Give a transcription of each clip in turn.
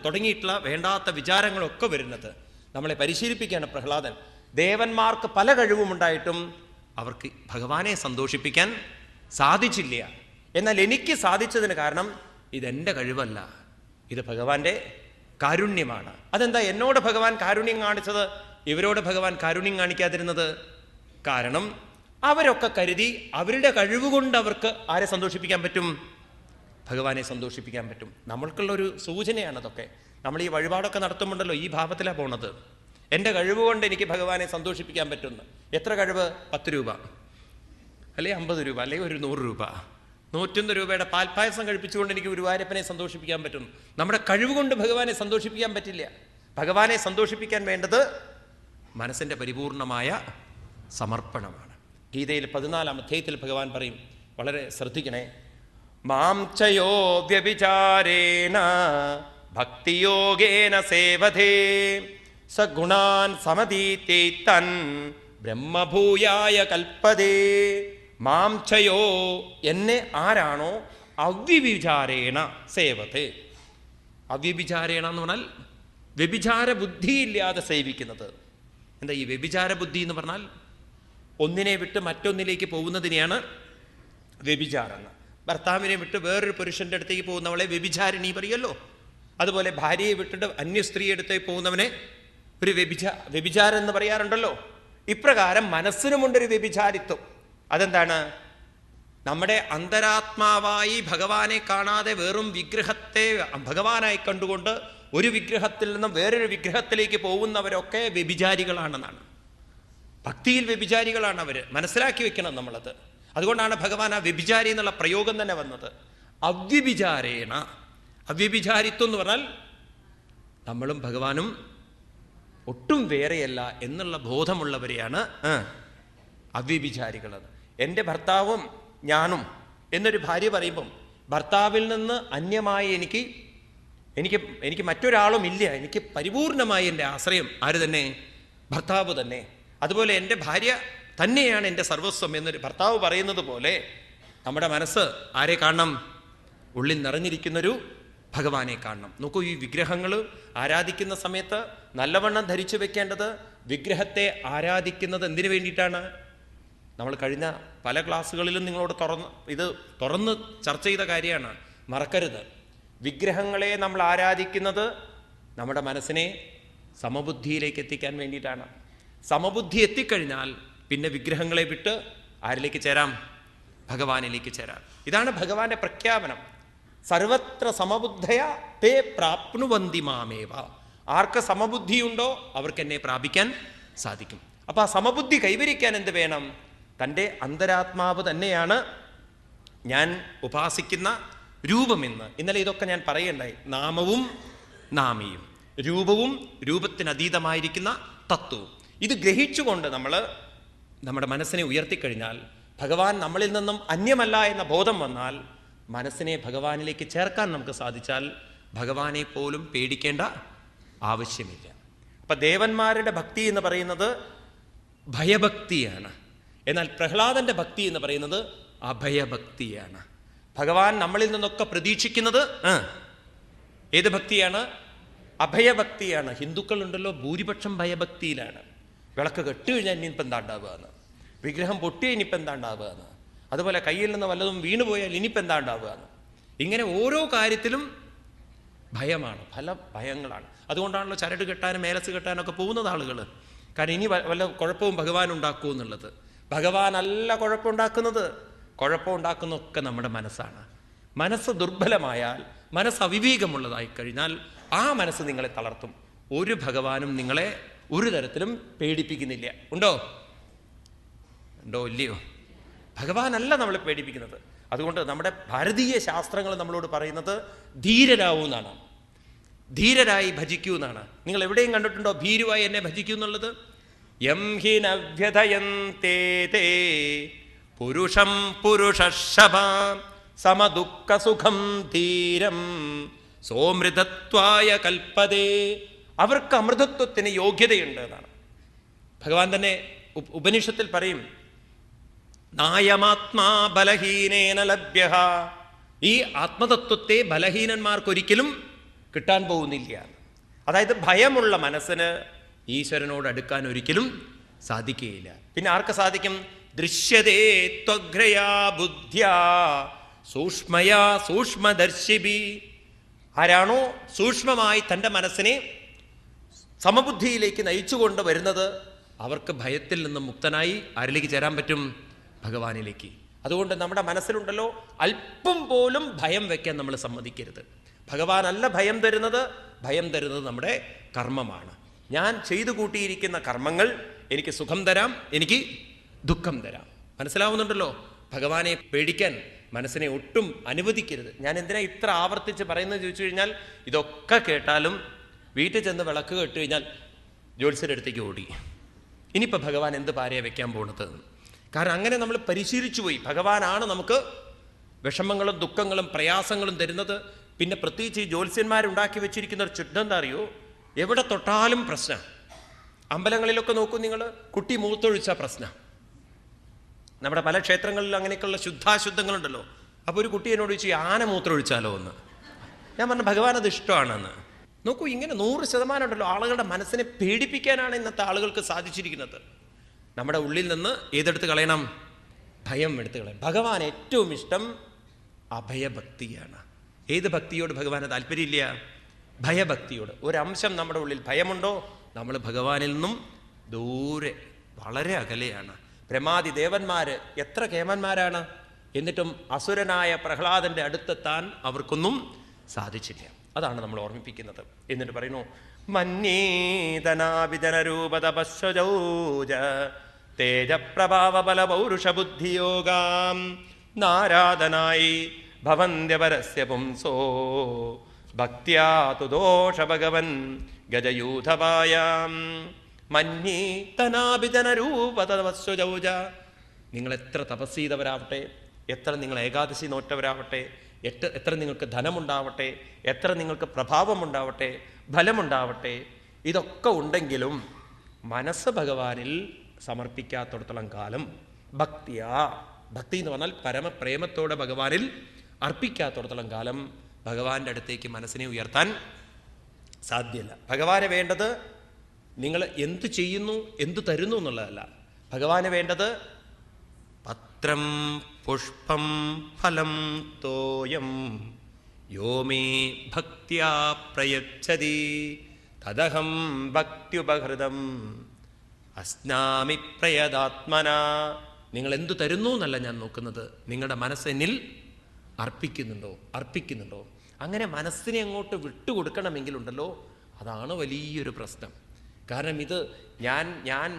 തുടങ്ങിയിട്ടുള്ള വേണ്ടാത്ത വിചാരങ്ങളൊക്കെ വരുന്നത്. നമ്മളെ പരിശീലിപ്പിക്കുകയാണ് പ്രഹ്ലാദൻ. ദേവന്മാർക്ക് പല കഴിവുമുണ്ടായിട്ടും അവർക്ക് ഭഗവാനെ സന്തോഷിപ്പിക്കാൻ സാധിച്ചില്ല. എന്നാൽ എനിക്ക് സാധിച്ചതിന് കാരണം ഇതെൻ്റെ കഴിവല്ല, ഇത് ഭഗവാന്റെ കാരുണ്യമാണ്. അതെന്താ എന്നോട് ഭഗവാൻ കാരുണ്യം കാണിച്ചത്, ഇവരോട് ഭഗവാൻ കാരുണ്യം കാണിക്കാതിരുന്നത്? കാരണം അവരൊക്കെ കരുതി അവരുടെ കഴിവുകൊണ്ട് അവർക്ക് ആരെ സന്തോഷിപ്പിക്കാൻ പറ്റും? ഭഗവാനെ സന്തോഷിപ്പിക്കാൻ പറ്റും. നമ്മൾക്കുള്ളൊരു സൂചനയാണതൊക്കെ. നമ്മൾ ഈ വഴിപാടൊക്കെ നടത്തുമ്പോണ്ടല്ലോ ഈ ഭാവത്തിലാണ് പോണത്. എൻ്റെ കഴിവ് കൊണ്ട് എനിക്ക് ഭഗവാനെ സന്തോഷിപ്പിക്കാൻ പറ്റുന്നു. എത്ര കഴിവ്? 10 രൂപ അല്ലെങ്കിൽ 50 രൂപ അല്ലെങ്കിൽ ഒരു 100 രൂപ, 101 രൂപയുടെ പാൽപ്പായസം കഴിപ്പിച്ചുകൊണ്ട് എനിക്ക് ഗുരുവായൂരപ്പനെ സന്തോഷിപ്പിക്കാൻ പറ്റുന്നു. നമ്മുടെ കഴിവ് കൊണ്ട് ഭഗവാനെ സന്തോഷിപ്പിക്കാൻ പറ്റില്ല. ഭഗവാനെ സന്തോഷിപ്പിക്കാൻ വേണ്ടത് മനസ്സിൻ്റെ പരിപൂർണമായ സമർപ്പണമാണ്. ഗീതയിൽ 14-ാം അധ്യായത്തിൽ ഭഗവാൻ പറയും, വളരെ ശ്രദ്ധിക്കണേ, മാം ചയോ വ്യഭിചാരേണ ഭക്തിയോഗേന സേവതേ സഗുണാൻ സമതീതേതൻ ബ്രഹ്മഭൂയായ കൽപ്പതേ. മാം ചയോ, എന്നെ ആരാണോ അവ്യഭിചാരേണ സേവതേ. അവ്യഭിചാരേണ എന്ന് പറഞ്ഞാൽ വ്യഭിചാര ബുദ്ധിയില്ലാതെ സേവിക്കുന്നത്. എന്താ ഈ വ്യഭിചാര ബുദ്ധി എന്ന് പറഞ്ഞാൽ? ഒന്നിനെ വിട്ട് മറ്റൊന്നിലേക്ക് പോകുന്നതിനെയാണ് വ്യഭിചാരം. ഭർത്താവിനെ വിട്ട് വേറൊരു പുരുഷന്റെ അടുത്തേക്ക് പോകുന്നവളെ വ്യഭിചാരിണി പറയല്ലോ. അതുപോലെ ഭാര്യയെ വിട്ടിട്ട് അന്യ സ്ത്രീ അടുത്തേക്ക് പോകുന്നവനെ ഒരു വ്യഭിചാരം എന്ന് പറയാറുണ്ടല്ലോ. ഇപ്രകാരം മനസ്സിനുമുണ്ടൊരു വ്യഭിചാരിത്വം. അതെന്താണ്? നമ്മുടെ അന്തരാത്മാവായി ഭഗവാനെ കാണാതെ വെറും വിഗ്രഹത്തെ ഭഗവാനായി കണ്ടുകൊണ്ട് ഒരു വിഗ്രഹത്തിൽ നിന്നും വേറൊരു വിഗ്രഹത്തിലേക്ക് പോകുന്നവരൊക്കെ വ്യഭിചാരികളാണെന്നാണ്. ഭക്തിയിൽ വ്യഭിചാരികളാണ് അവർ. മനസ്സിലാക്കി വെക്കണം നമ്മളത്. അതുകൊണ്ടാണ് ഭഗവാൻ ആ വ്യഭിചാരി എന്നുള്ള പ്രയോഗം തന്നെ വന്നത്. അവ്യഭിചാരേണ, അവ്യഭിചാരിത്വം എന്ന് പറഞ്ഞാൽ നമ്മളും ഭഗവാനും ഒട്ടും വേറെയല്ല എന്നുള്ള ബോധമുള്ളവരെയാണ് അവ്യഭിചാരികളത്. എൻ്റെ ഭർത്താവും ഞാനും എന്നൊരു ഭാര്യ പറയുമ്പം ഭർത്താവിൽ നിന്ന് അന്യമായി എനിക്ക് മറ്റൊരാളും ഇല്ല. എനിക്ക് പരിപൂർണമായി എൻ്റെ ആശ്രയം ആര് തന്നെ? ഭർത്താവ് തന്നെ. അതുപോലെ എൻ്റെ ഭാര്യ തന്നെയാണ് എൻ്റെ സർവസ്വം എന്നൊരു ഭർത്താവ് പറയുന്നത് പോലെ നമ്മുടെ മനസ്സ് ആരെ കാണണം? ഉള്ളിൽ നിറഞ്ഞിരിക്കുന്നൊരു ഭഗവാനെ കാണണം. നോക്കൂ, ഈ വിഗ്രഹങ്ങൾ ആരാധിക്കുന്ന സമയത്ത് നല്ലവണ്ണം ധരിച്ചു വെക്കേണ്ടത് വിഗ്രഹത്തെ ആരാധിക്കുന്നത് എന്തിനു വേണ്ടിയിട്ടാണ്? നമ്മൾ കഴിഞ്ഞ പല ക്ലാസ്സുകളിലും നിങ്ങളോട് തുറന്ന് ചർച്ച ചെയ്ത കാര്യമാണ്, മറക്കരുത്. വിഗ്രഹങ്ങളെ നമ്മൾ ആരാധിക്കുന്നത് നമ്മുടെ മനസ്സിനെ സമബുദ്ധിയിലേക്ക് എത്തിക്കാൻ വേണ്ടിയിട്ടാണ്. സമബുദ്ധി എത്തിക്കഴിഞ്ഞാൽ പിന്നെ വിഗ്രഹങ്ങളെ വിട്ട് ആരിലേക്ക് ചേരാം? ഭഗവാനിലേക്ക് ചേരാം. ഇതാണ് ഭഗവാന്റെ പ്രഖ്യാപനം. സർവത്ര സമബുദ്ധയ തേ പ്രാപ്നുവന്തി മാമേവ. ആർക്ക് സമബുദ്ധിയുണ്ടോ അവർക്ക് എന്നെ പ്രാപിക്കാൻ സാധിക്കും. അപ്പൊ ആ സമബുദ്ധി കൈവരിക്കാൻ എന്ത് വേണം? തൻ്റെ അന്തരാത്മാവ് തന്നെയാണ് ഞാൻ ഉപാസിക്കുന്ന രൂപമെന്ന്. ഇന്നലെ ഇതൊക്കെ ഞാൻ പറയണ്ടായി. നാമവും നാമിയും, രൂപവും രൂപത്തിനതീതമായിരിക്കുന്ന തത്വവും. ഇത് ഗ്രഹിച്ചുകൊണ്ട് നമ്മൾ നമ്മുടെ മനസ്സിനെ ഉയർത്തിക്കഴിഞ്ഞാൽ, ഭഗവാൻ നമ്മളിൽ നിന്നും അന്യമല്ല എന്ന ബോധം വന്നാൽ, മനസ്സിനെ ഭഗവാനിലേക്ക് ചേർക്കാൻ നമുക്ക് സാധിച്ചാൽ ഭഗവാനെ പോലും പേടിക്കേണ്ട ആവശ്യമില്ല. അപ്പം ദേവന്മാരുടെ ഭക്തി എന്ന് പറയുന്നത് ഭയഭക്തിയാണ്. എന്നാൽ പ്രഹ്ലാദന്റെ ഭക്തി എന്ന് പറയുന്നത് അഭയഭക്തിയാണ്. ഭഗവാൻ നമ്മളിൽ നിന്നൊക്കെ പ്രതീക്ഷിക്കുന്നത് ഏത് ഭക്തിയാണ്? അഭയഭക്തിയാണ്. ഹിന്ദുക്കളുണ്ടല്ലോ, ഭൂരിപക്ഷം ഭയഭക്തിയിലാണ്. വിളക്ക് കെട്ടുകഴിഞ്ഞാൽ ഇനിയിപ്പോൾ എന്താ ഉണ്ടാവുക എന്ന്, വിഗ്രഹം പൊട്ടിയ ഇനിയിപ്പോൾ എന്താ ഉണ്ടാവുക എന്ന്, അതുപോലെ കയ്യിൽ നിന്ന് വല്ലതും വീണുപോയാൽ ഇനിയിപ്പോൾ എന്താ ഉണ്ടാവുക എന്ന്, ഇങ്ങനെ ഓരോ കാര്യത്തിലും ഭയമാണ്, പല ഭയങ്ങളാണ്. അതുകൊണ്ടാണല്ലോ ചരട് കെട്ടാനും മേലസ് കെട്ടാനൊക്കെ പോകുന്നത് ആളുകൾ. കാരണം ഇനി വല്ല കുഴപ്പവും ഭഗവാൻ ഉണ്ടാക്കൂ എന്നുള്ളത്. ഭഗവാനല്ല കുഴപ്പമുണ്ടാക്കുന്നത്. കുഴപ്പമുണ്ടാക്കുന്നതൊക്കെ നമ്മുടെ മനസ്സാണ്. മനസ്സ് ദുർബലമായാൽ, മനസ്സ് അവിവേകമുള്ളതായി കഴിഞ്ഞാൽ ആ മനസ്സ് നിങ്ങളെ തളർത്തും. ഒരു ഭഗവാനും നിങ്ങളെ ഒരു തരത്തിലും പേടിപ്പിക്കുന്നില്ല. ഉണ്ടോ? ഇല്ലയോ? ഭഗവാനല്ല നമ്മളെ പേടിപ്പിക്കുന്നത്. അതുകൊണ്ട് നമ്മുടെ ഭാരതീയ ശാസ്ത്രങ്ങൾ നമ്മളോട് പറയുന്നത് ധീരരാവൂ എന്നാണ്. ധീരരായി ഭജിക്കൂ എന്നാണ്. നിങ്ങൾ എവിടെയും കണ്ടിട്ടുണ്ടോ ഭീരുവായി എന്നെ ഭജിക്കൂ എന്നുള്ളത്? യം ഹി നവ്യഥയന്തേ തേ പുരുഷം പുരുഷശഭ സമദുഃഖസുഖം ധീരം സോമൃതത്വായ കൽപ്പതേ. അവർക്ക് അമൃതത്വത്തിന് യോഗ്യതയുണ്ട് എന്നാണ് ഭഗവാൻ തന്നെ ഉപനിഷത്തിൽ പറയും. നായമാത്മാ ബലഹീനേന ലഭ്യഃ. ഈ ആത്മതത്വത്തെ ബലഹീനന്മാർക്കൊരിക്കലും കിട്ടാൻ പോകുന്നില്ല. അതായത് ഭയമുള്ള മനസ്സിന് ഈശ്വരനോട് അടുക്കാൻ ഒരിക്കലും സാധിക്കുകയില്ല. പിന്നെ ആർക്ക് സാധിക്കും? ദൃശ്യതേ ത്വഗ്രയാ ബുദ്ധ്യാ സൂക്ഷ്മയാ സൂക്ഷ്മദർശിബി. ആരാണോ സൂക്ഷ്മമായി തൻ്റെ മനസ്സിനെ സമബുദ്ധിയിലേക്ക് നയിച്ചുകൊണ്ട് വരുന്നത്, അവർക്ക് ഭയത്തിൽ നിന്ന് മുക്തനായി ആരിലേക്ക് ചേരാൻ പറ്റും? ഭഗവാനിലേക്ക്. അതുകൊണ്ട് നമ്മുടെ മനസ്സിലുണ്ടല്ലോ, അല്പം പോലും ഭയം വയ്ക്കാൻ നമ്മൾ സമ്മതിക്കരുത്. ഭഗവാനല്ല ഭയം തരുന്നത്, ഭയം തരുന്നത് നമ്മുടെ കർമ്മമാണ്. ഞാൻ ചെയ്തു കൂട്ടിയിരിക്കുന്ന കർമ്മങ്ങൾ എനിക്ക് സുഖം തരാം, എനിക്ക് ദുഃഖം തരാം. മനസ്സിലാവുന്നുണ്ടല്ലോ? ഭഗവാനെ പേടിക്കാൻ മനസ്സിനെ ഒട്ടും അനുവദിക്കരുത്. ഞാൻ എന്തിനാ ഇത്ര ആവർത്തിച്ച് പറയുന്നത് ചോദിച്ചു കഴിഞ്ഞാൽ, ഇതൊക്കെ കേട്ടാലും വീട്ടിൽ ചെന്ന് വിളക്ക് കേട്ട് കഴിഞ്ഞാൽ ജ്യോത്സ്യരുടെ അടുത്തേക്ക് ഓടി, ഇനിയിപ്പോൾ ഭഗവാൻ എന്ത് പാരയെ വെക്കാൻ പോകുന്നത്? കാരണം അങ്ങനെ നമ്മൾ പരിശീലിച്ചു പോയി. ഭഗവാനാണ് നമുക്ക് വിഷമങ്ങളും ദുഃഖങ്ങളും പ്രയാസങ്ങളും തരുന്നത്. പിന്നെ പ്രത്യേകിച്ച് ഈ ജ്യോത്സ്യന്മാരുണ്ടാക്കി വെച്ചിരിക്കുന്ന ഒരു ചുറ്റം എന്താ അറിയോ? എവിടെ തൊട്ടാലും പ്രശ്നം. അമ്പലങ്ങളിലൊക്കെ നോക്കൂ നിങ്ങൾ, കുട്ടി മൂത്തൊഴിച്ച പ്രശ്നം. നമ്മുടെ പല ക്ഷേത്രങ്ങളിലും അങ്ങനെയൊക്കെയുള്ള ശുദ്ധാശുദ്ധങ്ങളുണ്ടല്ലോ. അപ്പോൾ ഒരു കുട്ടി എന്നോട് ചോദിച്ചു, ആന മൂത്രമൊഴിച്ചാലോ എന്ന്. ഞാൻ പറഞ്ഞു, ഭഗവാൻ അത് ഇഷ്ടമാണെന്ന്. നോക്കൂ, ഇങ്ങനെ 100% ഉണ്ടല്ലോ ആളുകളുടെ മനസ്സിനെ പേടിപ്പിക്കാനാണ് ഇന്നത്തെ ആളുകൾക്ക് സാധിച്ചിരിക്കുന്നത്. നമ്മുടെ ഉള്ളിൽ നിന്ന് ഏതെടുത്ത് കളയണം? ഭയം എടുത്ത് കളയണം. ഭഗവാൻ ഏറ്റവും ഇഷ്ടം അഭയഭക്തിയാണ്. ഏത് ഭക്തിയോട് ഭഗവാന് താല്പര്യമില്ല? ഭയഭക്തിയോട്. ഒരംശം നമ്മുടെ ഉള്ളിൽ ഭയമുണ്ടോ, നമ്മൾ ഭഗവാനിൽ നിന്നും ദൂരെ, വളരെ അകലെയാണ്. ബ്രഹ്മാദി ദേവന്മാർ എത്ര കേമന്മാരാണ്, എന്നിട്ടും അസുരനായ പ്രഹ്ലാദന്റെ അടുത്തെത്താൻ അവർക്കൊന്നും സാധിച്ചില്ല. അതാണ് നമ്മൾ ഓർമ്മിപ്പിക്കുന്നത്. എന്നിട്ട് പറയുന്നു, മന്യേതനാഭിജനരൂപതപശ്വജൗജ തേജപ്രഭാവബല പൗരുഷബുദ്ധിയോഗാം നാരാധനായി ഭവന്ത്യപരസ്യ പുംസോ ഭക്ത്യാ തുദോഷ ഭഗവൻ ഗജയൂഥപായാം. മന്യേതനാഭിജനരൂപതപശ്വജൗജ. നിങ്ങൾ എത്ര തപസ് ചെയ്തവരാവട്ടെ, എത്ര നിങ്ങൾ ഏകാദശി നോറ്റവരാവട്ടെ, എത്ര നിങ്ങൾക്ക് ധനമുണ്ടാവട്ടെ, എത്ര നിങ്ങൾക്ക് പ്രഭാവമുണ്ടാവട്ടെ, ഫലമുണ്ടാവട്ടെ, ഇതൊക്കെ ഉണ്ടെങ്കിലും മനസ്സ് ഭഗവാനിൽ സമർപ്പിക്കാത്തിടത്തോളം കാലം, ഭക്തിയാ, ഭക്തി എന്ന് പറഞ്ഞാൽ പരമപ്രേമത്തോടെ ഭഗവാനിൽ അർപ്പിക്കാത്തിടത്തോളം കാലം ഭഗവാന്റെ അടുത്തേക്ക് മനസ്സിനെ ഉയർത്താൻ സാധ്യമല്ല. ഭഗവാന് വേണ്ടത് നിങ്ങൾ എന്തു ചെയ്യുന്നു, എന്തു തരുന്നു എന്നുള്ളതല്ല. ഭഗവാന് വേണ്ടത് പത്രം പുഷ്പം ഫലം തോയം യോ മേ ഭക്ത്യാ പ്രയച്ഛതി തദഹം ഭക്ത്യുപഹൃതം അസ്നാമി പ്രയതാത്മന. നിങ്ങൾ എന്തു തരുന്നു എന്നല്ല ഞാൻ നോക്കുന്നത്, നിങ്ങളുടെ മനസ്സെന്നിൽ അർപ്പിക്കുന്നുണ്ടോ. അങ്ങനെ മനസ്സിനെ അങ്ങോട്ട് വിട്ടുകൊടുക്കണമെങ്കിലുണ്ടല്ലോ, അതാണ് വലിയൊരു പ്രശ്നം. കാരണം ഇത്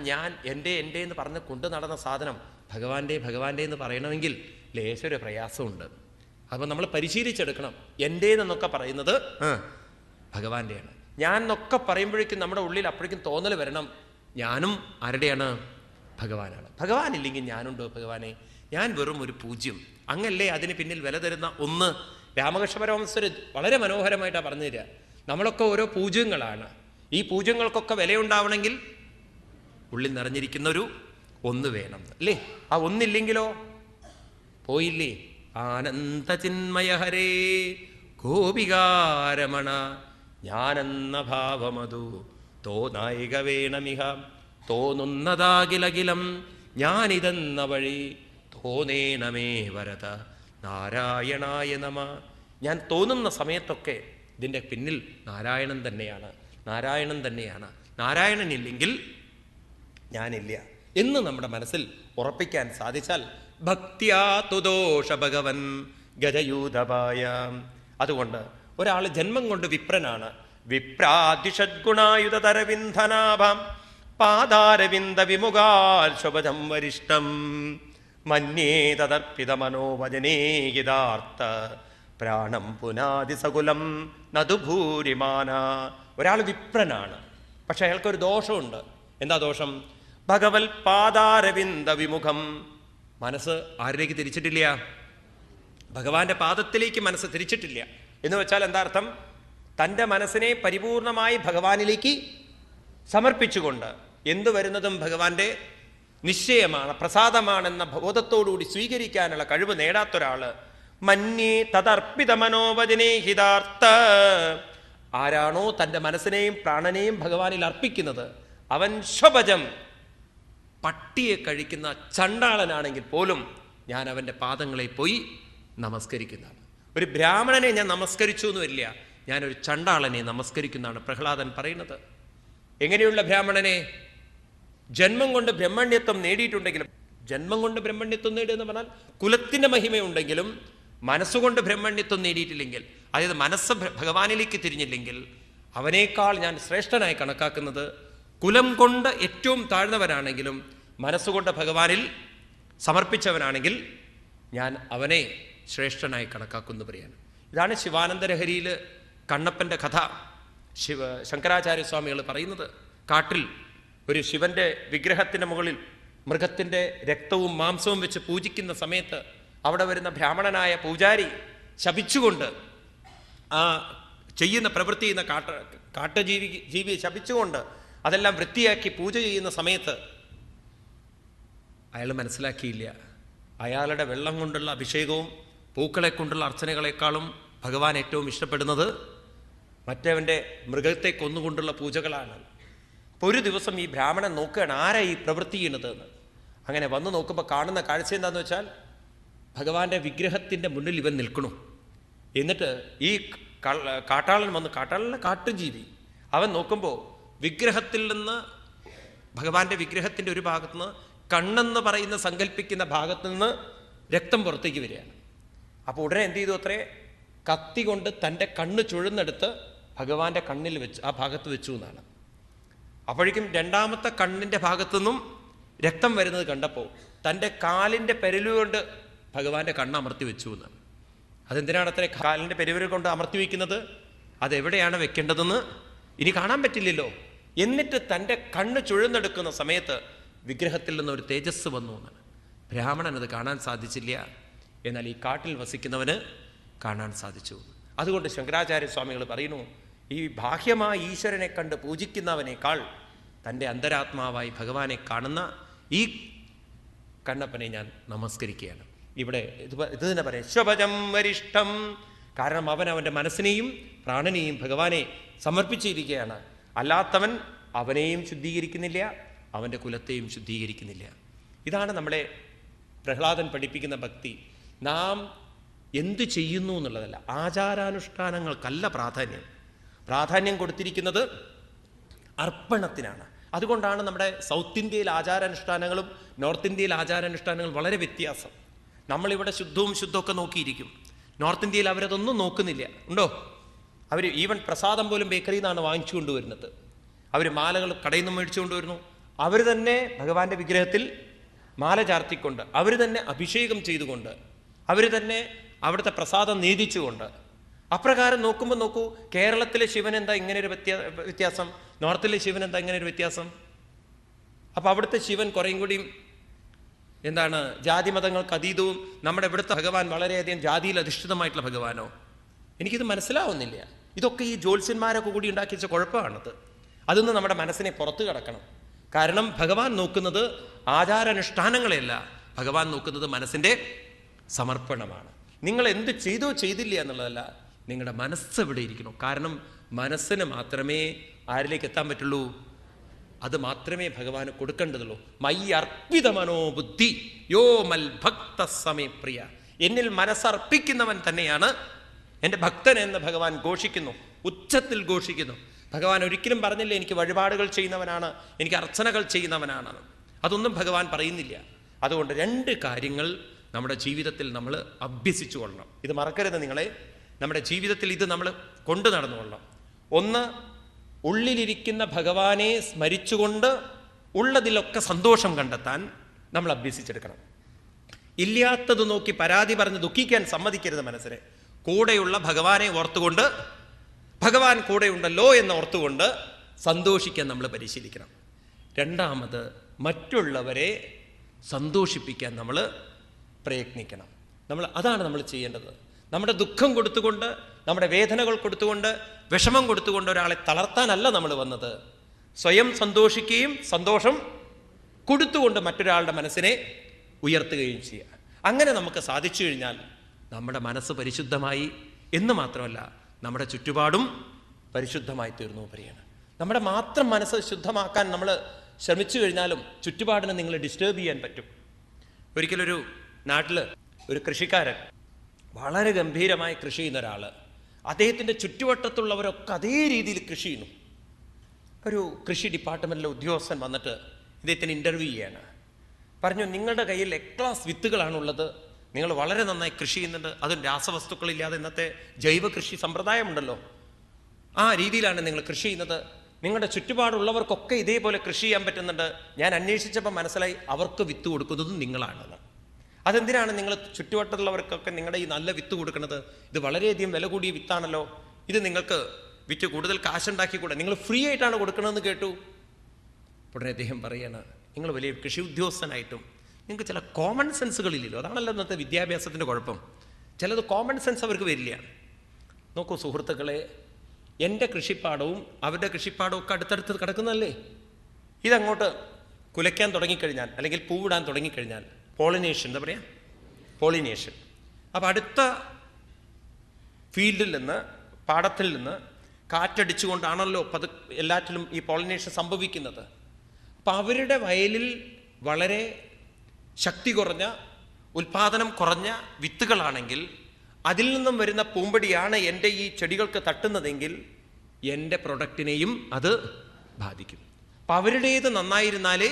ഞാൻ എൻ്റെ എന്ന് പറഞ്ഞ് കൊണ്ടു നടന്ന സാധനം ഭഗവാന്റെ എന്ന് പറയണമെങ്കിൽ ലേശൊരു പ്രയാസമുണ്ട്. അപ്പോൾ നമ്മൾ പരിശീലിച്ചെടുക്കണം. എൻ്റേതെന്നൊക്കെ പറയുന്നത് ഭഗവാന്റെയാണ്. ഞാൻ എന്നൊക്കെ പറയുമ്പോഴേക്കും നമ്മുടെ ഉള്ളിൽ അപ്പോഴേക്കും തോന്നൽ വരണം, ഞാനും ആരുടെയാണ്? ഭഗവാനാണ്. ഭഗവാനില്ലെങ്കിൽ ഞാനുണ്ടോ ഭഗവാനെ? ഞാൻ വെറും ഒരു പൂജ്യം. അങ്ങല്ലേ അതിന് പിന്നിൽ വില തരുന്ന ഒന്ന്. രാമകൃഷ്ണ പരമഹംസർ വളരെ മനോഹരമായിട്ടാണ് പറഞ്ഞു തരിക. നമ്മളൊക്കെ ഓരോ പൂജ്യങ്ങളാണ്. ഈ പൂജ്യങ്ങൾക്കൊക്കെ വിലയുണ്ടാവണമെങ്കിൽ ഉള്ളിൽ നിറഞ്ഞിരിക്കുന്നൊരു ഒന്ന് വേണം, അല്ലേ? ആ ഒന്നില്ലെങ്കിലോ പോയില്ലേ. ആനന്ദചിന്മയ ഹരേ ഗോപികാരമണ ഞാനെന്ന ഭാവമതു തോന്നായിക വേണമിഹ തോന്നുന്നതാകിലകിലം ഞാനിതെന്ന വഴി തോന്നേണമേ വരത നാരായണായ നമ. ഞാൻ തോന്നുന്ന സമയത്തൊക്കെ ഇതിൻ്റെ പിന്നിൽ നാരായണൻ തന്നെയാണ്. നാരായണനില്ലെങ്കിൽ ഞാനില്ല എന്ന് നമ്മുടെ മനസ്സിൽ ഉറപ്പിക്കാൻ സാധിച്ചാൽ ഭക്ത്യാ തുദോഷ ഭഗവൻ ഗജയൂഥപായ. അതുകൊണ്ട് ഒരാൾ ജന്മം കൊണ്ട് വിപ്രനാണ്. വിപ്രാദിഷദ്ഗുണായുധതരവിന്ധനാഭം പാദാരവിന്ദ വിമുഖാൽ ശുഭജം വരിഷ്ടം മന്യേ തദർപ്പിത മനോവചനേഹിതാർത്ഥ പ്രാണം പുനാദിസകുലം നദുഭൂരിമാന. ഒരാൾ വിപ്രനാണ്, പക്ഷെ അയാൾക്കൊരു ദോഷമുണ്ട്. എന്താ ദോഷം? ഭഗവൽ പാദാരവിന്ദ വിമുഖം. മനസ്സ് ആരിലേക്ക് തിരിച്ചിട്ടില്ല? ഭഗവാന്റെ പാദത്തിലേക്ക് മനസ്സ് തിരിച്ചിട്ടില്ല. എന്ന് വെച്ചാൽ എന്താ അർത്ഥം? തൻ്റെ മനസ്സിനെ പരിപൂർണമായി ഭഗവാനിലേക്ക് സമർപ്പിച്ചുകൊണ്ട് എന്തു വരുന്നതും ഭഗവാന്റെ നിശ്ചയമാണ്, പ്രസാദമാണെന്ന ബോധത്തോടുകൂടി സ്വീകരിക്കാനുള്ള കഴിവ് നേടാത്തൊരാള് മന്യേ തദർപ്പിത മനോവചനേ ഹിതാർത്ഥ ആരാണോ തൻ്റെ മനസ്സിനെയും പ്രാണനെയും ഭഗവാനിൽ അർപ്പിക്കുന്നത് അവൻ ശബജം, പട്ടിയെ കഴിക്കുന്ന ചണ്ടാളനാണെങ്കിൽ പോലും ഞാൻ അവൻ്റെ പാദങ്ങളെ പോയി നമസ്കരിക്കുന്നതാണ്. ഒരു ബ്രാഹ്മണനെ ഞാൻ നമസ്കരിച്ചു എന്ന് വരില്ല, ഞാനൊരു ചണ്ടാളനെ നമസ്കരിക്കുന്നതാണ് പ്രഹ്ലാദൻ പറയുന്നത്. എങ്ങനെയുള്ള ബ്രാഹ്മണനെ? ജന്മം കൊണ്ട് ബ്രഹ്മണ്യത്വം നേടിയിട്ടുണ്ടെങ്കിലും, ജന്മം കൊണ്ട് ബ്രഹ്മണ്യത്വം നേടുക എന്ന് പറഞ്ഞാൽ കുലത്തിൻ്റെ മഹിമയുണ്ടെങ്കിലും മനസ്സുകൊണ്ട് ബ്രഹ്മണ്യത്വം നേടിയിട്ടില്ലെങ്കിൽ, അതായത് മനസ്സ് ഭഗവാനിലേക്ക് തിരിഞ്ഞില്ലെങ്കിൽ അവനേക്കാൾ ഞാൻ ശ്രേഷ്ഠനായി കണക്കാക്കുന്നത് കുലം കൊണ്ട് ഏറ്റവും താഴ്ന്നവനാണെങ്കിലും മനസ്സുകൊണ്ട് ഭഗവാനിൽ സമർപ്പിച്ചവനാണെങ്കിൽ ഞാൻ അവനെ ശ്രേഷ്ഠനായി കണക്കാക്കുന്നു പറയാണ്. ഇതാണ് ശിവാനന്ദലഹരിയിൽ കണ്ണപ്പൻ്റെ കഥ ശങ്കരാചാര്യസ്വാമികൾ പറയുന്നത്. കാട്ടിൽ ഒരു ശിവന്റെ വിഗ്രഹത്തിൻ്റെ മുകളിൽ മൃഗത്തിൻ്റെ രക്തവും മാംസവും വെച്ച് പൂജിക്കുന്ന സമയത്ത് അവിടെ വരുന്ന ബ്രാഹ്മണനായ പൂജാരി ശപിച്ചുകൊണ്ട്, ആ ചെയ്യുന്ന പ്രവൃത്തി ചെയ്യുന്ന കാട്ടുജീവിയെ ശപിച്ചുകൊണ്ട് അതെല്ലാം വൃത്തിയാക്കി പൂജ ചെയ്യുന്ന സമയത്ത് അയാൾ മനസ്സിലാക്കിയില്ല, അയാളുടെ വെള്ളം കൊണ്ടുള്ള അഭിഷേകവും പൂക്കളെ കൊണ്ടുള്ള അർച്ചനകളെക്കാളും ഭഗവാൻ ഏറ്റവും ഇഷ്ടപ്പെടുന്നത് മറ്റവൻ്റെ മൃഗത്തെ കൊന്നുകൊണ്ടുള്ള പൂജകളാണ്. അപ്പോൾ ഒരു ദിവസം ഈ ബ്രാഹ്മണൻ നോക്കുകയാണ് ആരാ ഈ പ്രവൃത്തി ചെയ്യുന്നത് എന്ന്. അങ്ങനെ വന്ന് നോക്കുമ്പോൾ കാണുന്ന കാഴ്ച എന്താണെന്ന് വെച്ചാൽ ഭഗവാന്റെ വിഗ്രഹത്തിൻ്റെ മുന്നിൽ ഇവൻ നിൽക്കണു. എന്നിട്ട് ഈ കാട്ടാളൻ വന്ന്, കാട്ടാളൻ്റെ കാട്ടുജീവി, അവൻ നോക്കുമ്പോൾ വിഗ്രഹത്തിൽ നിന്ന്, ഭഗവാന്റെ വിഗ്രഹത്തിൻ്റെ ഒരു ഭാഗത്ത് നിന്ന്, കണ്ണെന്ന് പറയുന്ന സങ്കല്പിക്കുന്ന ഭാഗത്ത് നിന്ന് രക്തം പുറത്തേക്ക് വരികയാണ്. അപ്പോൾ ഉടനെ എന്ത് ചെയ്തു അത്രേ, കത്തി കൊണ്ട് തൻ്റെ കണ്ണ് ചുഴന്നെടുത്ത് ഭഗവാന്റെ കണ്ണിൽ വെച്ച് ആ ഭാഗത്ത് വെച്ചു എന്നാണ്. അപ്പോഴേക്കും രണ്ടാമത്തെ കണ്ണിൻ്റെ ഭാഗത്തുനിന്നും രക്തം വരുന്നത് കണ്ടപ്പോൾ തൻ്റെ കാലിൻ്റെ പെരലുകൊണ്ട് ഭഗവാന്റെ കണ്ണ് അമർത്തി വെച്ചു എന്നാണ്. അതെന്തിനാണ് അത്ര കാലിൻ്റെ പെരുവിരൽ കൊണ്ട് അമർത്തി വയ്ക്കുന്നത്? അതെവിടെയാണ് വെക്കേണ്ടതെന്ന് ഇനി കാണാൻ പറ്റില്ലല്ലോ. എന്നിട്ട് തൻ്റെ കണ്ണ് ചുഴന്നെടുക്കുന്ന സമയത്ത് വിഗ്രഹത്തിൽ നിന്നൊരു തേജസ് വന്നു എന്നാണ്. ബ്രാഹ്മണൻ അത് കാണാൻ സാധിച്ചില്ല, എന്നാൽ ഈ കാട്ടിൽ വസിക്കുന്നവന് കാണാൻ സാധിച്ചു. അതുകൊണ്ട് ശങ്കരാചാര്യസ്വാമികൾ പറയുന്നു, ഈ ബാഹ്യമായ ഈശ്വരനെ കണ്ട് പൂജിക്കുന്നവനേക്കാൾ തൻ്റെ അന്തരാത്മാവായി ഭഗവാനെ കാണുന്ന ഈ കണ്ണപ്പനെ ഞാൻ നമസ്കരിക്കുകയാണ്. ഇവിടെ ഇത് തന്നെ പറയാം, ശബജം വരിഷ്ഠം. കാരണം അവൻ അവൻ്റെ മനസ്സിനെയും പ്രാണനെയും ഭഗവാനെ സമർപ്പിച്ചിരിക്കുകയാണ്. അല്ലാത്തവൻ അവനെയും ശുദ്ധീകരിക്കുന്നില്ല, അവൻ്റെ കുലത്തെയും ശുദ്ധീകരിക്കുന്നില്ല. ഇതാണ് നമ്മളെ പ്രഹ്ലാദൻ പഠിപ്പിക്കുന്ന ഭക്തി. നാം എന്തു ചെയ്യുന്നു എന്നുള്ളതല്ല, ആചാരാനുഷ്ഠാനങ്ങൾക്കല്ല പ്രാധാന്യം കൊടുത്തിരിക്കുന്നത് അർപ്പണത്തിനാണ്. അതുകൊണ്ടാണ് നമ്മുടെ സൗത്ത് ഇന്ത്യയിൽ ആചാരാനുഷ്ഠാനങ്ങളും നോർത്ത് ഇന്ത്യയിൽ ആചാരാനുഷ്ഠാനങ്ങളും വളരെ വ്യത്യാസം. നമ്മളിവിടെ ശുദ്ധമൊക്കെ നോക്കിയിരിക്കും, നോർത്ത് ഇന്ത്യയിൽ അവരതൊന്നും നോക്കുന്നില്ല. ഉണ്ടോ? അവർ ഈവൻ പ്രസാദം പോലും ബേക്കറിയിൽ നിന്നാണ് വാങ്ങിച്ചു കൊണ്ടുവരുന്നത്. അവർ മാലകൾ കടയിൽ നിന്ന് മേടിച്ചു കൊണ്ടുവരുന്നു. അവർ തന്നെ ഭഗവാന്റെ വിഗ്രഹത്തിൽ മാല ചാർത്തിക്കൊണ്ട്, അവർ തന്നെ അഭിഷേകം ചെയ്തുകൊണ്ട്, അവർ തന്നെ അവിടുത്തെ പ്രസാദം നീതിച്ചുകൊണ്ട്. അപ്രകാരം നോക്കുമ്പോൾ നോക്കൂ, കേരളത്തിലെ ശിവൻ എന്താ ഇങ്ങനെ ഒരു വ്യത്യാസം, നോർത്തിലെ ശിവൻ എന്താ ഇങ്ങനെ ഒരു വ്യത്യാസം? അപ്പം അവിടുത്തെ ശിവൻ കുറേയും കൂടിയും എന്താണ് ജാതി മതങ്ങൾക്ക് അതീതവും, നമ്മുടെ ഇവിടുത്തെ ഭഗവാൻ വളരെയധികം ജാതിയിൽ അധിഷ്ഠിതമായിട്ടുള്ള ഭഗവാനോ? എനിക്കിത് മനസ്സിലാവുന്നില്ല. ഇതൊക്കെ ഈ ജ്യോത്സ്യന്മാരൊക്കെ കൂടി ഉണ്ടാക്കിച്ച കുഴപ്പമാണത്. അതൊന്ന് നമ്മുടെ മനസ്സിനെ പുറത്തു കിടക്കണം. കാരണം ഭഗവാൻ നോക്കുന്നത് ആചാരാനുഷ്ഠാനങ്ങളെയല്ല, ഭഗവാൻ നോക്കുന്നത് മനസ്സിൻ്റെ സമർപ്പണമാണ്. നിങ്ങൾ എന്ത് ചെയ്തോ ചെയ്തില്ല എന്നുള്ളതല്ല, നിങ്ങളുടെ മനസ്സ് എവിടെ ഇരിക്കണം. കാരണം മനസ്സിന് മാത്രമേ ആരിലേക്ക് എത്താൻ പറ്റുള്ളൂ, അത് മാത്രമേ ഭഗവാന് കൊടുക്കേണ്ടതുള്ളൂ. മൈ അർപ്പിത മനോബുദ്ധി യോ മൽ ഭക്ത സമേ പ്രിയ. എന്നിൽ മനസ്സർപ്പിക്കുന്നവൻ തന്നെയാണ് എൻ്റെ ഭക്തൻ എന്ന് ഭഗവാൻ ഘോഷിക്കുന്നു, ഉച്ചത്തിൽ ഘോഷിക്കുന്നു. ഭഗവാൻ ഒരിക്കലും പറഞ്ഞില്ല എനിക്ക് വഴിപാടുകൾ ചെയ്യുന്നവനാണ്, എനിക്ക് അർച്ചനകൾ ചെയ്യുന്നവനാണ്. അതൊന്നും ഭഗവാൻ പറയുന്നില്ല. അതുകൊണ്ട് രണ്ട് കാര്യങ്ങൾ നമ്മുടെ ജീവിതത്തിൽ നമ്മൾ അഭ്യസിച്ചു കൊള്ളണം. ഇത് മറക്കരുത് നിങ്ങളെ. നമ്മുടെ ജീവിതത്തിൽ ഇത് നമ്മൾ കൊണ്ടു നടന്നുകൊള്ളണം. ഒന്ന്, ഉള്ളിലിരിക്കുന്ന ഭഗവാനെ സ്മരിച്ചുകൊണ്ട് ഉള്ളതിലൊക്കെ സന്തോഷം കണ്ടെത്താൻ നമ്മൾ അഭ്യസിച്ചെടുക്കണം. ഇല്ലാത്തത് നോക്കി പരാതി പറഞ്ഞ് ദുഃഖിക്കാൻ സമ്മതിക്കരുത് മനസ്സിനെ. കൂടെയുള്ള ഭഗവാനെ ഓർത്തുകൊണ്ട്, ഭഗവാൻ കൂടെയുണ്ടല്ലോ എന്ന് ഓർത്തുകൊണ്ട് സന്തോഷിക്കാൻ നമ്മൾ പരിശീലിക്കണം. രണ്ടാമത്, മറ്റുള്ളവരെ സന്തോഷിപ്പിക്കാൻ നമ്മൾ പ്രയത്നിക്കണം. അതാണ് നമ്മൾ ചെയ്യേണ്ടത്. നമ്മുടെ ദുഃഖം കൊടുത്തുകൊണ്ട്, നമ്മുടെ വേദനകൾ കൊടുത്തുകൊണ്ട്, വിഷമം കൊടുത്തുകൊണ്ട് ഒരാളെ തളർത്താനല്ല നമ്മൾ വന്നത്. സ്വയം സന്തോഷിക്കുകയും സന്തോഷം കൊടുത്തുകൊണ്ട് മറ്റൊരാളുടെ മനസ്സിനെ ഉയർത്തുകയും ചെയ്യുക. അങ്ങനെ നമുക്ക് സാധിച്ചു കഴിഞ്ഞാൽ നമ്മുടെ മനസ്സ് പരിശുദ്ധമായി എന്ന് മാത്രമല്ല, നമ്മുടെ ചുറ്റുപാടും പരിശുദ്ധമായി തീർന്നു പറയാണ്. നമ്മുടെ മാത്രം മനസ്സ് ശുദ്ധമാക്കാൻ നമ്മൾ ശ്രമിച്ചു കഴിഞ്ഞാലും ചുറ്റുപാടിനെ നിങ്ങൾ ഡിസ്റ്റർബ് ചെയ്യാൻ പറ്റും. ഒരിക്കലൊരു നാട്ടിൽ ഒരു കൃഷിക്കാരൻ, വളരെ ഗംഭീരമായി കൃഷി ചെയ്യുന്ന ഒരാൾ, അദ്ദേഹത്തിൻ്റെ ചുറ്റുവട്ടത്തുള്ളവരൊക്കെ അതേ രീതിയിൽ കൃഷി ചെയ്യുന്നു. ഒരു കൃഷി ഡിപ്പാർട്ട്മെൻറ്റിലെ ഉദ്യോഗസ്ഥൻ വന്നിട്ട് ഇദ്ദേഹത്തിന് ഇൻ്റർവ്യൂ ചെയ്യാണ്. പറഞ്ഞു, നിങ്ങളുടെ കയ്യിൽ എക്ലാസ് വിത്തുകളാണുള്ളത്, നിങ്ങൾ വളരെ നന്നായി കൃഷി ചെയ്യുന്നുണ്ട്, അതും രാസവസ്തുക്കളില്ലാതെ ഇന്നത്തെ ജൈവ കൃഷി സമ്പ്രദായമുണ്ടല്ലോ, ആ രീതിയിലാണ് നിങ്ങൾ കൃഷി ചെയ്യുന്നത്. നിങ്ങളുടെ ചുറ്റുപാടുള്ളവർക്കൊക്കെ ഇതേപോലെ കൃഷി ചെയ്യാൻ പറ്റുന്നുണ്ട്. ഞാൻ അന്വേഷിച്ചപ്പോൾ മനസ്സിലായി അവർക്ക് വിത്ത് കൊടുക്കുന്നതും നിങ്ങളാണെന്ന്. അതെന്തിനാണ് നിങ്ങൾ ചുറ്റുവട്ടത്തുള്ളവർക്കൊക്കെ നിങ്ങളുടെ ഈ നല്ല വിത്ത് കൊടുക്കുന്നത്? ഇത് വളരെയധികം വില കൂടിയ വിത്താണല്ലോ, ഇത് നിങ്ങൾക്ക് വിറ്റ് കൂടുതൽ കാശുണ്ടാക്കി കൂടെ, നിങ്ങൾ ഫ്രീ ആയിട്ടാണ് കൊടുക്കണമെന്ന് കേട്ടു. ഉടനെ അദ്ദേഹം പറയാണ്, നിങ്ങൾ വലിയ കൃഷി ഉദ്യോഗസ്ഥനായിട്ടും നിങ്ങൾക്ക് ചില കോമൺ സെൻസുകളില്ലല്ലോ. അതാണല്ലോ ഇന്നത്തെ വിദ്യാഭ്യാസത്തിൻ്റെ കുഴപ്പം. ചിലത് കോമൺ സെൻസ് അവർക്ക് വരില്ല. നോക്കൂ സുഹൃത്തുക്കളെ, എൻ്റെ കൃഷിപ്പാടവും അവരുടെ കൃഷിപ്പാടവും ഒക്കെ അടുത്തടുത്ത് കിടക്കുന്നതല്ലേ. ഇതങ്ങോട്ട് കുലയ്ക്കാൻ തുടങ്ങിക്കഴിഞ്ഞാൽ, അല്ലെങ്കിൽ പൂവിടാൻ തുടങ്ങിക്കഴിഞ്ഞാൽ, പോളിനേഷൻ, എന്താ പറയുക, പോളിനേഷൻ. അപ്പം അടുത്ത ഫീൽഡിൽ നിന്ന്, പാടത്തിൽ നിന്ന് കാറ്റടിച്ചുകൊണ്ടാണല്ലോ എല്ലാറ്റിലും ഈ പോളിനേഷൻ സംഭവിക്കുന്നത്. അപ്പം അവരുടെ വയലിൽ വളരെ ശക്തി കുറഞ്ഞ, ഉൽപാദനം കുറഞ്ഞ വിത്തുകളാണെങ്കിൽ അതിൽ നിന്നും വരുന്ന പൂമ്പടിയാണ് എൻ്റെ ഈ ചെടികൾക്ക് തട്ടുന്നതെങ്കിൽ എൻ്റെ പ്രൊഡക്റ്റിനെയും അത് ബാധിക്കും. അപ്പം അവരുടേത് നന്നായിരുന്നാലേ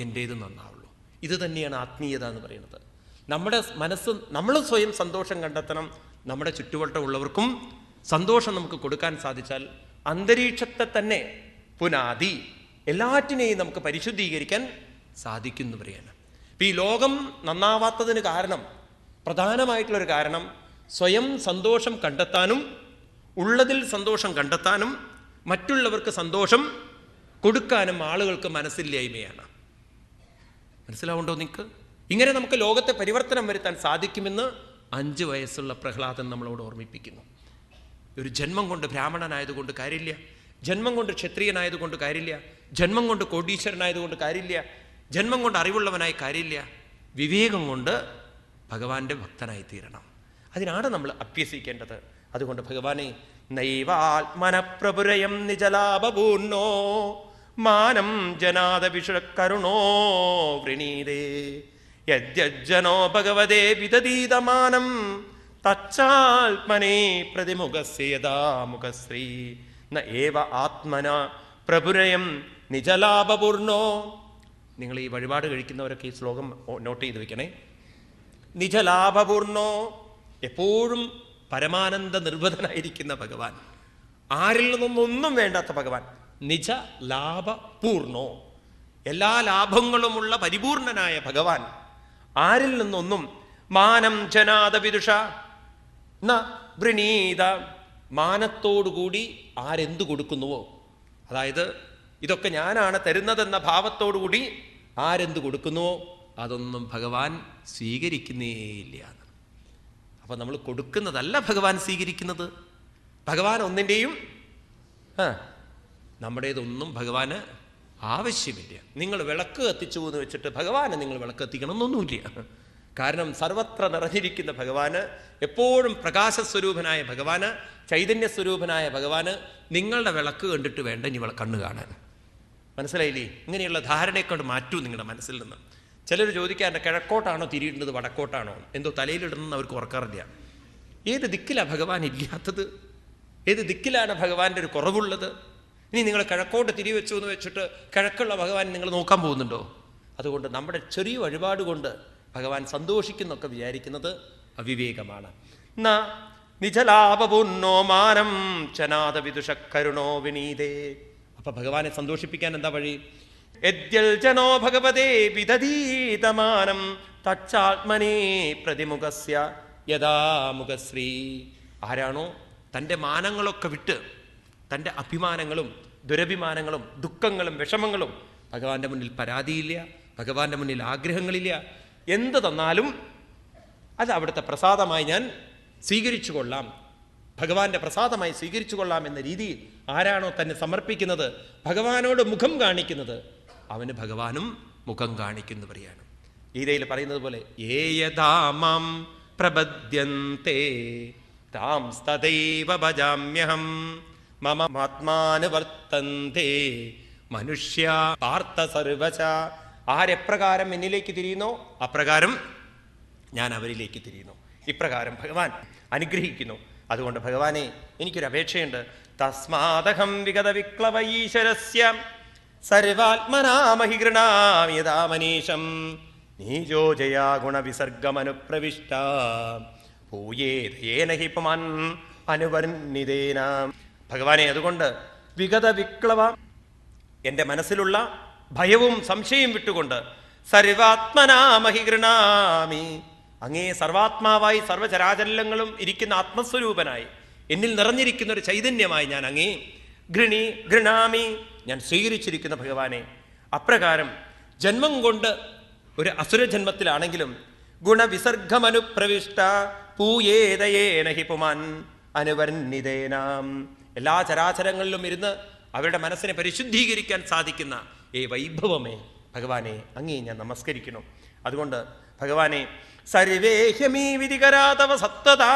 എൻ്റേത് നന്നാവുള്ളൂ. ഇത് തന്നെയാണ് ആത്മീയത എന്ന് പറയുന്നത്. നമ്മുടെ മനസ്സ്, നമ്മൾ സ്വയം സന്തോഷം കണ്ടെത്തണം. നമ്മുടെ ചുറ്റുവട്ടമുള്ളവർക്കും സന്തോഷം നമുക്ക് കൊടുക്കാൻ സാധിച്ചാൽ അന്തരീക്ഷത്തെ തന്നെ പുനാതി, എല്ലാറ്റിനെയും നമുക്ക് പരിശുദ്ധീകരിക്കാൻ സാധിക്കുന്നു പറയാണ്. ഇപ്പം ഈ ലോകം നന്നാവാത്തതിന് കാരണം, പ്രധാനമായിട്ടുള്ളൊരു കാരണം, സ്വയം സന്തോഷം കണ്ടെത്താനും ഉള്ളതിൽ സന്തോഷം കണ്ടെത്താനും മറ്റുള്ളവർക്ക് സന്തോഷം കൊടുക്കാനും ആളുകൾക്ക് മനസ്സില്ലായ്മയാണ്. മനസ്സിലാവുണ്ടോ നിങ്ങൾക്ക്? ഇങ്ങനെ നമുക്ക് ലോകത്തെ പരിവർത്തനം വരുത്താൻ സാധിക്കുമെന്ന് 5 വയസ്സുള്ള പ്രഹ്ലാദൻ നമ്മളോട് ഓർമ്മിപ്പിക്കുന്നു. ഒരു ജന്മം കൊണ്ട് ബ്രാഹ്മണനായതുകൊണ്ട് കാര്യമില്ല, ജന്മം കൊണ്ട് ക്ഷത്രിയനായതുകൊണ്ട് കാര്യമില്ല, ജന്മം കൊണ്ട് കോടീശ്വരനായതുകൊണ്ട് കാര്യമില്ല, ജന്മം കൊണ്ട് അറിവുള്ളവനായി കാര്യമില്ല. വിവേകം കൊണ്ട് ഭഗവാന്റെ ഭക്തനായി തീരണം. അതിനാണ് നമ്മൾ അഭ്യസിക്കേണ്ടത്. അതുകൊണ്ട് ഭഗവാനെ, നൈവാത്മനപ്രപുരയം നിജലാഭപൂർണോ മാനം ജനാദവിഷകരുണോ വൃണീതേ യജ്ജനോ ഭഗവതേ വിദതീതമാനം തച്ചാത്മനേ പ്രതിമുഖസ്യതാമുഖശ്രീ ന ഏവ ആത്മന പ്രപുരയം നിജലാഭപൂർണോ. നിങ്ങൾ ഈ വഴിപാട് കഴിക്കുന്നവരൊക്കെ ഈ ശ്ലോകം നോട്ട് ചെയ്ത് വെക്കണേ. നിജലാഭപൂർണോ, എപ്പോഴും പരമാനന്ദ നിർവൃതനായിരിക്കുന്ന ഭഗവാൻ, ആരിൽ നിന്നൊന്നും വേണ്ടാത്ത ഭഗവാൻ. നിജ ലാഭപൂർണോ, എല്ലാ ലാഭങ്ങളുമുള്ള പരിപൂർണനായ ഭഗവാൻ, ആരിൽ നിന്നൊന്നും മാനം ജനാദ വിദുഷ ന വൃണീത, മാനത്തോടുകൂടി ആരെന്തു കൊടുക്കുന്നുവോ, അതായത് ഇതൊക്കെ ഞാനാണ് തരുന്നതെന്ന ഭാവത്തോടുകൂടി ആരെന്തു കൊടുക്കുന്നുവോ അതൊന്നും ഭഗവാൻ സ്വീകരിക്കുന്നേയില്ല. അപ്പം നമ്മൾ കൊടുക്കുന്നതല്ല ഭഗവാൻ സ്വീകരിക്കുന്നത്. ഭഗവാൻ ഒന്നിൻ്റെയും നമ്മുടേതൊന്നും ഭഗവാന് ആവശ്യമില്ല. നിങ്ങൾ വിളക്ക് കത്തിച്ചു എന്ന് വെച്ചിട്ട് ഭഗവാനെ നിങ്ങൾ വിളക്ക് കത്തിക്കണമെന്നൊന്നുമില്ല. കാരണം സർവത്ര നിറഞ്ഞിരിക്കുന്ന ഭഗവാന്, എപ്പോഴും പ്രകാശസ്വരൂപനായ ഭഗവാന്, ചൈതന്യസ്വരൂപനായ ഭഗവാന് നിങ്ങളുടെ വിളക്ക് കണ്ടിട്ട് വേണ്ട ഇനി കണ്ണ് കാണാൻ. മനസ്സിലായില്ലേ? ഇങ്ങനെയുള്ള ധാരണയെ കൊണ്ട് മാറ്റൂ നിങ്ങളുടെ മനസ്സിൽ നിന്ന്. ചിലർ ചോദിക്കാറുണ്ട്, കിഴക്കോട്ടാണോ തിരിയിടുന്നത് വടക്കോട്ടാണോ, എന്തോ തലയിലിടുന്നത് അവർക്ക് ഓർക്കാറില്ല. ഏത് ദിക്കിലാണ് ഭഗവാൻ ഇല്ലാത്തത്? ഏത് ദിക്കിലാണ് ഭഗവാന്റെ ഒരു കുറവുള്ളത്? ഇനി നിങ്ങൾ കിഴക്കോട്ട് തിരിവെച്ചു എന്ന് വെച്ചിട്ട് കിഴക്കുള്ള ഭഗവാൻ നിങ്ങൾ നോക്കാൻ പോകുന്നുണ്ടോ? അതുകൊണ്ട് നമ്മുടെ ചെറിയ വഴിപാട് കൊണ്ട് ഭഗവാൻ സന്തോഷിക്കുന്നൊക്കെ വിചാരിക്കുന്നത് അവിവേകമാണ്. നിജലാഭപൂർണോ മാനം ചനാദ വിദുഷക്കരുണോ വിനീതേ. അപ്പൊ ഭഗവാനെ സന്തോഷിപ്പിക്കാൻ എന്താ വഴി? യദ്യൽജനോ ഭഗവതേ വിദധീതമാനം തച്ചാത്മനേ പ്രതിമുഖസ്യ യഥാമുഖശ്രീ. ആരാണോ തൻ്റെ മാനങ്ങളൊക്കെ വിട്ട്, തൻ്റെ അഭിമാനങ്ങളും ദുരഭിമാനങ്ങളും ദുഃഖങ്ങളും വിഷമങ്ങളും, ഭഗവാന്റെ മുന്നിൽ പരാതിയില്ല, ഭഗവാന്റെ മുന്നിൽ ആഗ്രഹങ്ങളില്ല, എന്ത് തന്നാലും അത് അവിടുത്തെ പ്രസാദമായി ഞാൻ സ്വീകരിച്ചു കൊള്ളാം, ഭഗവാന്റെ പ്രസാദമായി സ്വീകരിച്ചു കൊള്ളാം എന്ന രീതിയിൽ ആരാണോ തന്നെ സമർപ്പിക്കുന്നത്, ഭഗവാനോട് മുഖം കാണിക്കുന്നത്, അവന് ഭഗവാനും മുഖം കാണിക്കുന്നവരെയാണ്. ഗീതയിൽ പറയുന്നത് പോലെ ഏയതാമാം പ്രപദ്യന്തേ താം തദൈവ ഭജാമ്യഹം മമ ആത്മാനുവർത്തന്തേ മനുഷ്യ പാർത്ഥ സർവച. ആരെപ്രകാരം എന്നിലേക്ക് തിരിയുന്നോ അപ്രകാരം ഞാൻ അവരിലേക്ക് തിരിയുന്നു. ഇപ്രകാരം ഭഗവാൻ അനുഗ്രഹിക്കുന്നു. അതുകൊണ്ട് ഭഗവാനെ, എനിക്കൊരു അപേക്ഷയുണ്ട്. തസ്മാദഹം വിഗത വിക്ലവ ഈശ്വരസ്യ സർവാത്മനാമഹി ഗൃണാമി യഥാ മനീഷം നീജോ ജയാ ഗുണവിസർഗമനുപ്രവിഷ്ട ഭൂയേതയേന ഹി പുമാൻ അനുവർണിതേന. ഭഗവാനെ, അതുകൊണ്ട് വിഗത വിക്ലവ, എൻ്റെ മനസ്സിലുള്ള ഭയവും സംശയം വിട്ടുകൊണ്ട് സർവാത്മനാമഹി ഗൃണാമി, അങ്ങേ സർവാത്മാവായി സർവചരാചരങ്ങളും ഇരിക്കുന്ന ആത്മസ്വരൂപനായി എന്നിൽ നിറഞ്ഞിരിക്കുന്ന ഒരു ചൈതന്യമായി ഞാൻ അങ്ങേ ഗൃണാമി, ഞാൻ സ്വീകരിച്ചിരിക്കുന്ന ഭഗവാനെ. അപ്രകാരം ജന്മം കൊണ്ട് ഒരു അസുരജന്മത്തിലാണെങ്കിലും ഗുണവിസർഗമനുപ്രവിഷ്ട പൂയേതയേന ഹി പുമാൻ അനുവർണിതേനാം, എല്ലാ ചരാചരങ്ങളിലും ഇരുന്ന് അവരുടെ മനസ്സിനെ പരിശുദ്ധീകരിക്കാൻ സാധിക്കുന്ന വൈഭവമേ ഭഗവാനെ, അങ്ങേ ഞാൻ നമസ്കരിക്കുന്നു. അതുകൊണ്ട് ഭഗവാനെ, സർവേഹ്യമീ വിധികരാതവ സത്തതാ